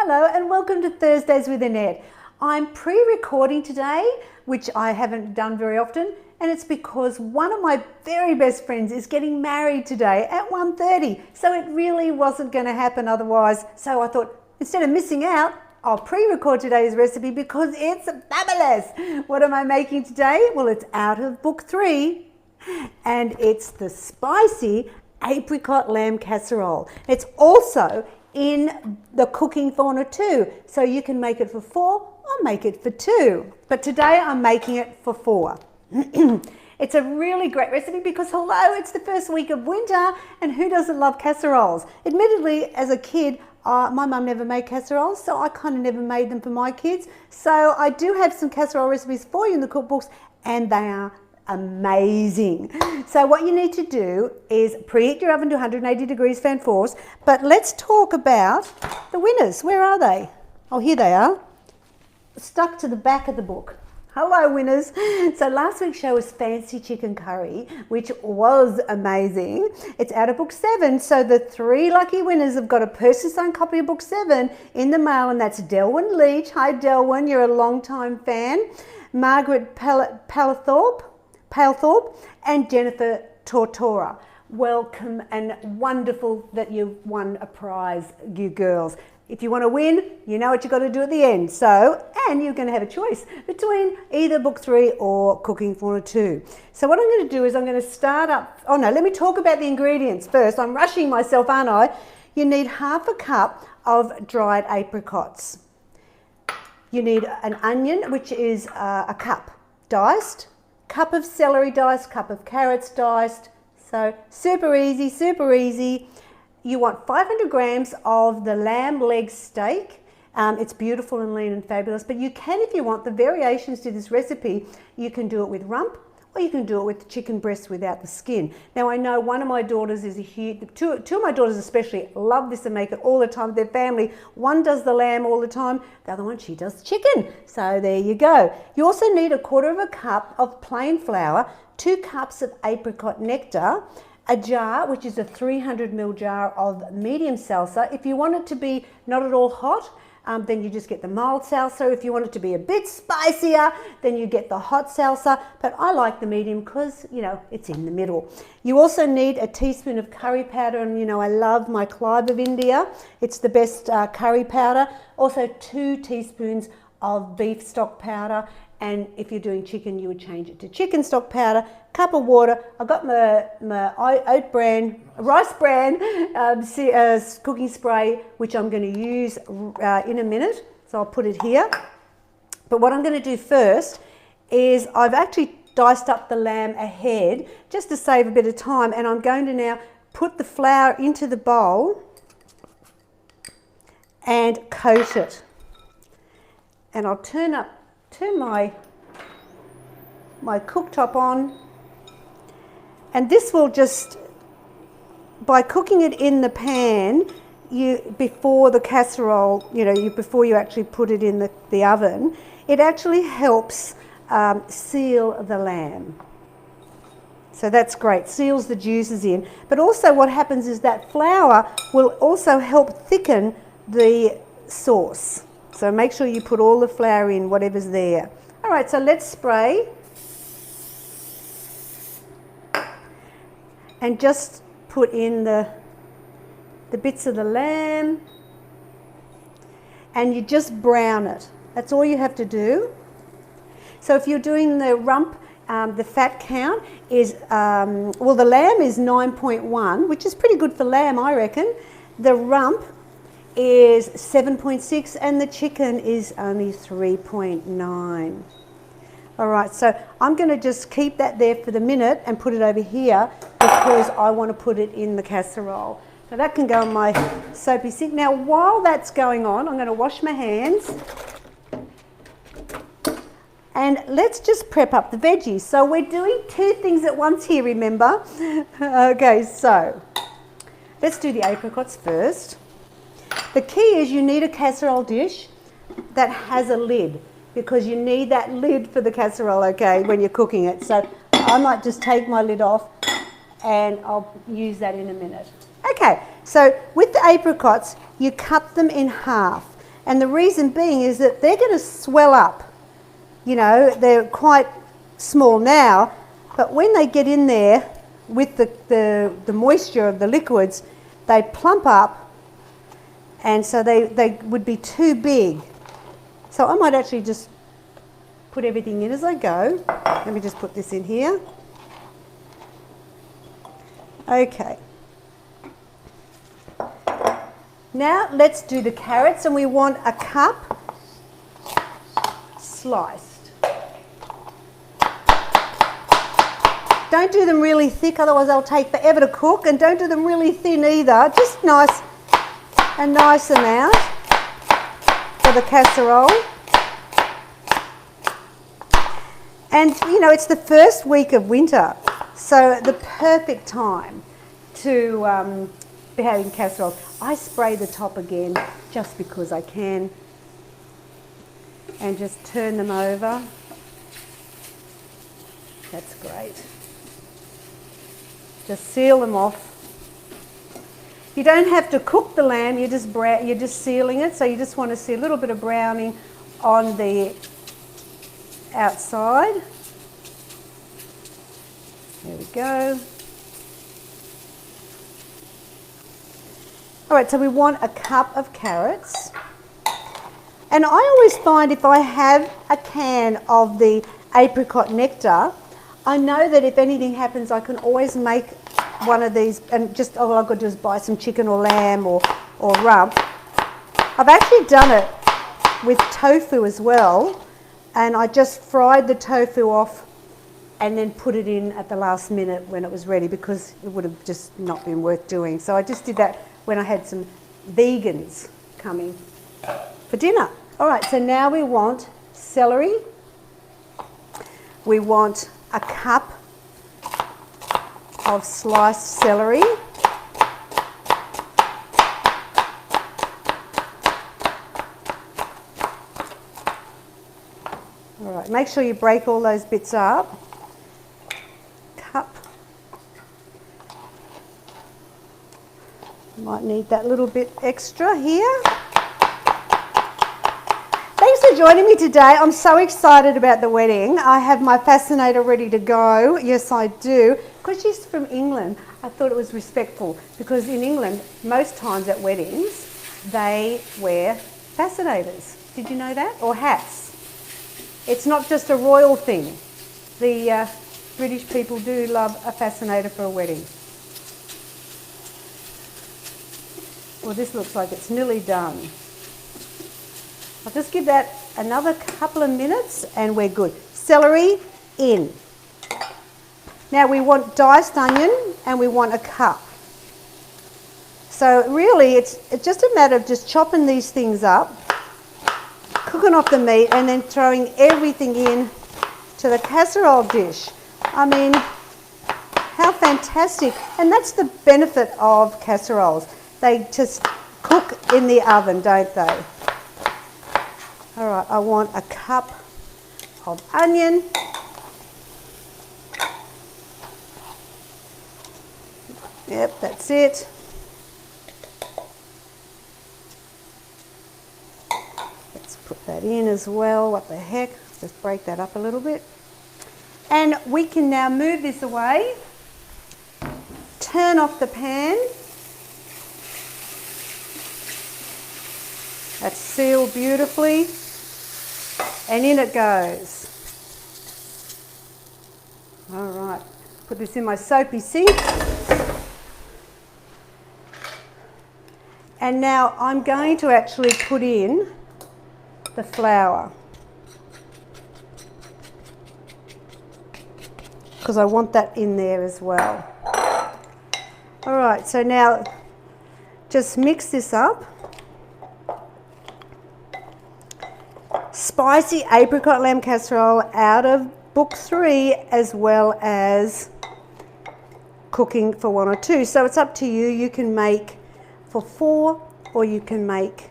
Hello and welcome to Thursdays with Annette. I'm pre-recording today, which I haven't done very often, and it's because one of my very best friends is getting married today at 1:30, so it really wasn't going to happen otherwise. So I thought, instead of missing out, I'll pre-record today's recipe because it's fabulous. What am I making today? Well, it's out of book 3, and it's the spicy apricot lamb casserole. It's also in the cooking fauna too, so you can make it for 4 or make it for 2. But today I'm making it for 4. It's a really great recipe because, hello, it's the first week of winter, and who doesn't love casseroles? Admittedly, as a kid, my mum never made casseroles, so I kind of never made them for my kids. So I do have some casserole recipes for you in the cookbooks, and they are amazing. So what you need to do is preheat your oven to 180 degrees fan force, but let's talk about the winners. Where are they? Oh, here they are, stuck to the back of the book. Hello winners. So last week's show was fancy chicken curry, which was amazing. It's out of book 7, so the 3 lucky winners have got a personally signed copy of book 7 in the mail, and that's Delwyn Leach. Hi Delwyn, you're a long time fan. Margaret Palethorpe and Jennifer Tortora. Welcome, and wonderful that you've won a prize, you girls. If you want to win, you know what you've got to do at the end. So, and you're going to have a choice between either book 3 or cooking fauna 2. So what I'm going to do is I'm going to start up, oh no, let me talk about the ingredients first. I'm rushing myself, aren't I? You need half a cup of dried apricots. You need an onion, which is a cup diced, cup of celery diced, cup of carrots diced. So super easy, super easy. You want 500 grams of the lamb leg steak. It's beautiful and lean and fabulous, but you can, if you want, the variations to this recipe, you can do it with rump, or you can do it with chicken breast without the skin. Now I know one of my daughters is a huge, two of my daughters especially love this and make it all the time with their family. One does the lamb all the time, the other one, she does chicken. So there you go. You also need a 1/4 cup of plain flour, 2 cups of apricot nectar, a jar, which is a 300 ml jar of medium salsa. If you want it to be not at all hot, then you just get the mild salsa. If you want it to be a bit spicier, then you get the hot salsa. But I like the medium because, you know, it's in the middle. You also need a teaspoon of curry powder, and you know I love my Clive of India. It's the best curry powder. Also 2 teaspoons of beef stock powder. And if you're doing chicken, you would change it to chicken stock powder. Cup of water. I've got my rice bran cooking spray, which I'm going to use in a minute. So I'll put it here. But what I'm going to do first is I've actually diced up the lamb ahead just to save a bit of time, and I'm going to now put the flour into the bowl and coat it. And I'll turn my cooktop on, and this will just, by cooking it in the pan, before the casserole, before you actually put it in the oven, it actually helps seal the lamb. So that's great, seals the juices in. But also what happens is that flour will also help thicken the sauce. So make sure you put all the flour in, whatever's there. All right, so let's spray. And just put in the bits of the lamb. And you just brown it. That's all you have to do. So if you're doing the rump, the fat count is, well, the lamb is 9.1, which is pretty good for lamb, I reckon. The rump is 7.6, and the chicken is only 3.9. All right, so I'm going to just keep that there for the minute and put it over here because I want to put it in the casserole. So that can go in my soapy sink. Now, while that's going on, I'm going to wash my hands. And let's just prep up the veggies. So we're doing 2 things at once here, remember? Okay, so let's do the apricots first. The key is you need a casserole dish that has a lid, because you need that lid for the casserole, okay, when you're cooking it. So I might just take my lid off and I'll use that in a minute. Okay, so with the apricots, you cut them in half. And the reason being is that they're going to swell up. You know, they're quite small now, but when they get in there with the moisture of the liquids, they plump up, and so they would be too big. So I might actually just put everything in as I go. Let me just put this in here. Okay. Now let's do the carrots, and we want a cup sliced. Don't do them really thick, otherwise they'll take forever to cook, and don't do them really thin either. Just a nice amount for the casserole. And you know, it's the first week of winter, so the perfect time to be having casseroles. I spray the top again just because I can, and just turn them over. That's great. Just seal them off. You don't have to cook the lamb, you're just sealing it, so you just want to see a little bit of browning on the outside. There we go. All right, so we want a cup of carrots. And I always find if I have a can of the apricot nectar, I know that if anything happens, I can always make one of these, and just all I've got to do is buy some chicken or lamb or rump. I've actually done it with tofu as well, and I just fried the tofu off and then put it in at the last minute when it was ready, because it would have just not been worth doing. So I just did that when I had some vegans coming for dinner. All right, so now we want celery. We want a cup of sliced celery. All right, make sure you break all those bits up. Cup. Might need that little bit extra here. Thanks for joining me today. I'm so excited about the wedding. I have my fascinator ready to go. Yes, I do. Because she's from England, I thought it was respectful, because in England, most times at weddings, they wear fascinators. Did you know that? Or hats. It's not just a royal thing. The British people do love a fascinator for a wedding. Well, this looks like it's nearly done. I'll just give that another couple of minutes and we're good. Celery in. Now we want diced onion and we want a cup. So really it's just a matter of just chopping these things up, cooking off the meat, and then throwing everything in to the casserole dish. I mean, how fantastic. And that's the benefit of casseroles. They just cook in the oven, don't they? All right, I want a cup of onion. Yep, that's it. Let's put that in as well. What the heck? Just break that up a little bit. And we can now move this away. Turn off the pan. That's sealed beautifully. And in it goes. All right, put this in my soapy sink. And now I'm going to actually put in the flour, because I want that in there as well. All right, so now just mix this up. Spicy apricot lamb casserole out of book 3, as well as cooking for 1 or 2. So it's up to you. You can make for 4 or you can make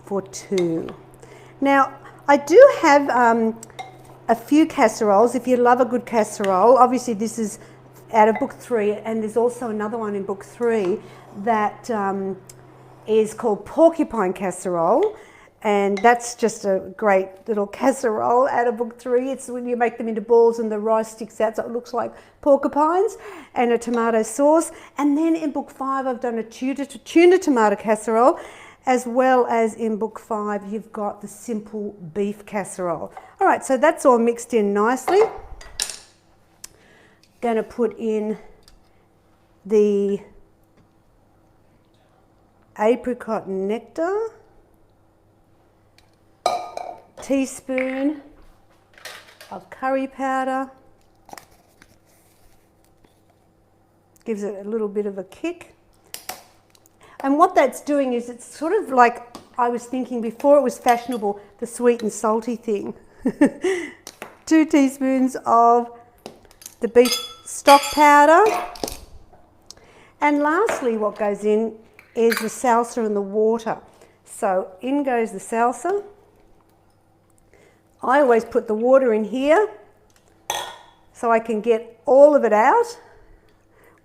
for 2. Now I do have a few casseroles. If you love a good casserole, obviously this is out of book 3, and there's also another one in book 3 that is called porcupine casserole. And that's just a great little casserole out of book 3. It's when you make them into balls and the rice sticks out so it looks like porcupines, and a tomato sauce. And then in book 5 I've done a tuna tomato casserole, as well as in book 5 you've got the simple beef casserole. All right, so that's all mixed in nicely. Going to put in the apricot nectar, teaspoon of curry powder, gives it a little bit of a kick. And what that's doing is it's sort of like, I was thinking before it was fashionable, the sweet and salty thing. 2 teaspoons of the beef stock powder. And lastly, what goes in is the salsa and the water. So in goes the salsa. I always put the water in here so I can get all of it out.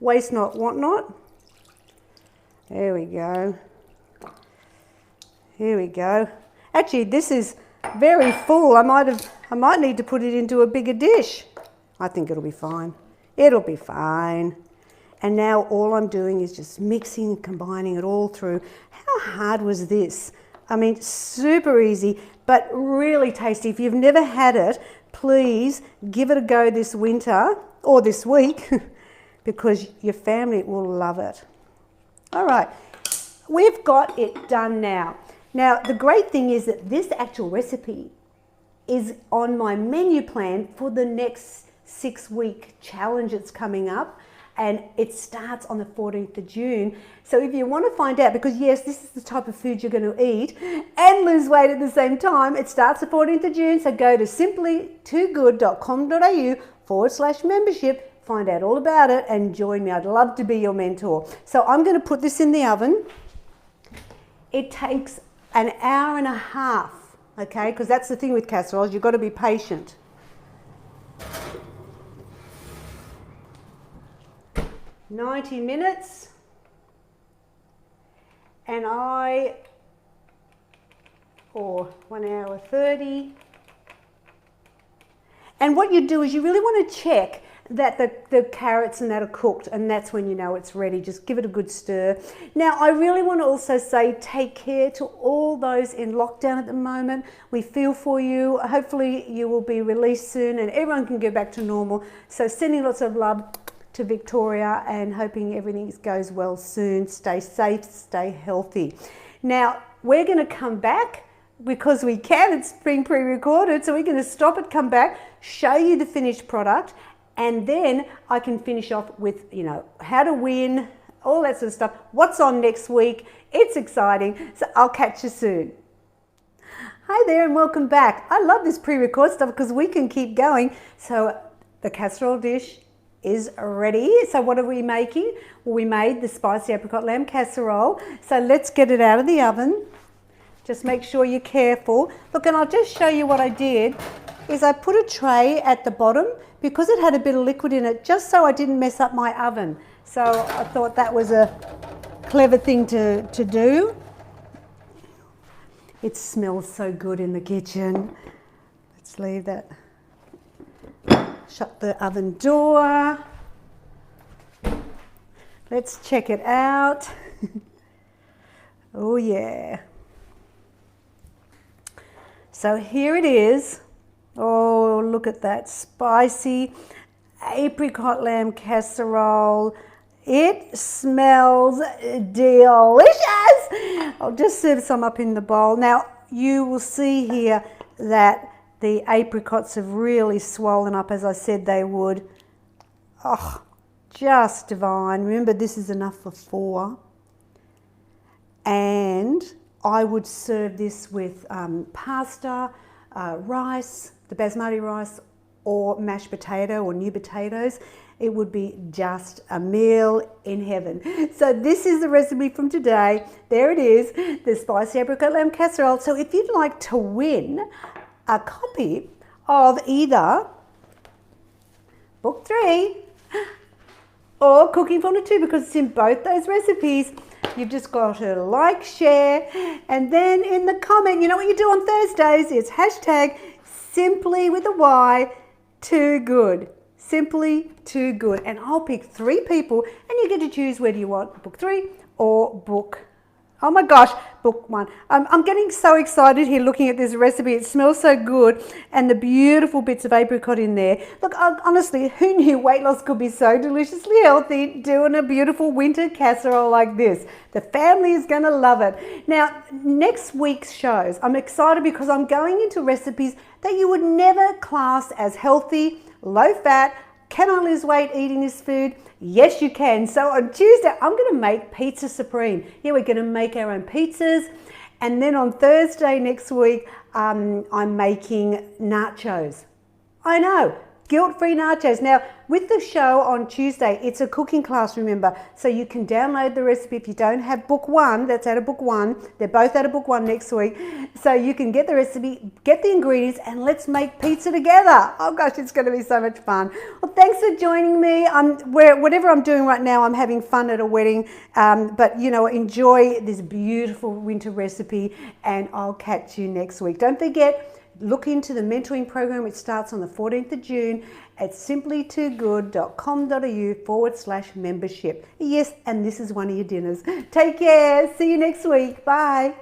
Waste not, want not. There we go. Here we go. Actually, this is very full. I might need to put it into a bigger dish. I think it'll be fine. It'll be fine. And now all I'm doing is just mixing and combining it all through. How hard was this? I mean, super easy, but really tasty. If you've never had it, please give it a go this winter or this week because your family will love it. All right, we've got it done now. Now, the great thing is that this actual recipe is on my menu plan for the next 6-week challenge that's coming up. And it starts on the 14th of June. So if you want to find out, because yes, this is the type of food you're going to eat and lose weight at the same time, it starts the 14th of June. So go to simplytoogood.com.au/membership, find out all about it and join me. I'd love to be your mentor. So I'm going to put this in the oven. It takes an hour and a half, okay? Because that's the thing with casseroles, you've got to be patient. "90 minutes, and or 1 hour 30. And what you do is you really want to check that the carrots and that are cooked, and that's when you know it's ready. Just give it a good stir. Now, I really want to also say take care to all those in lockdown at the moment. We feel for you. Hopefully you will be released soon and everyone can go back to normal. So sending lots of love to Victoria and hoping everything goes well soon. Stay safe, stay healthy. Now, we're going to come back because we can. It's being pre-recorded, so we're going to stop it, come back, show you the finished product, and then I can finish off with, you know, how to win, all that sort of stuff. What's on next week? It's exciting. So I'll catch you soon. Hi there and welcome back. I love this pre-record stuff because we can keep going. So the casserole dish is ready. So what are we making? Well, we made the spicy apricot lamb casserole. So let's get it out of the oven. Just make sure you're careful. Look, and I'll just show you what I did is I put a tray at the bottom because it had a bit of liquid in it, just so I didn't mess up my oven. So I thought that was a clever thing to do. It smells so good in the kitchen. Let's leave that. Shut the oven door. Let's check it out. Oh yeah. So here it is. Oh, look at that spicy apricot lamb casserole. It smells delicious. I'll just serve some up in the bowl. Now, you will see here that the apricots have really swollen up, as I said they would. Oh, just divine. Remember, this is enough for 4. And I would serve this with pasta, rice, the basmati rice, or mashed potato or new potatoes. It would be just a meal in heaven. So this is the recipe from today. There it is, the spicy apricot lamb casserole. So if you'd like to win a copy of either book 3 or cooking formula 2, because it's in both those recipes, You've just got to like, share, and then in the comment, you know what you do on Thursdays? It's hashtag Symply with a Y, too good. Simply too good. And I'll pick 3 people and you get to choose whether you want book 3 or book, oh my gosh, book 1. I'm getting so excited here looking at this recipe. It smells so good and the beautiful bits of apricot in there. Look, honestly, who knew weight loss could be so deliciously healthy doing a beautiful winter casserole like this? The family is going to love it. Now, next week's shows, I'm excited because I'm going into recipes that you would never class as healthy, low fat. Can I lose weight eating this food? Yes, you can. So on Tuesday, I'm going to make Pizza Supreme. Yeah, we're going to make our own pizzas. And then on Thursday next week, I'm making nachos. I know, guilt-free nachos. Now, with the show on Tuesday, it's a cooking class, remember. So you can download the recipe if you don't have book 1. That's out of book 1. They're both out of book 1 next week. So you can get the recipe, get the ingredients, and let's make pizza together. Oh gosh, it's going to be so much fun. Well, thanks for joining me. Whatever I'm doing right now, I'm having fun at a wedding. But, you know, enjoy this beautiful winter recipe, and I'll catch you next week. Don't forget, look into the mentoring program. It starts on the 14th of June at simplytoogood.com.au/membership. Yes, and this is one of your dinners. Take care. See you next week. Bye.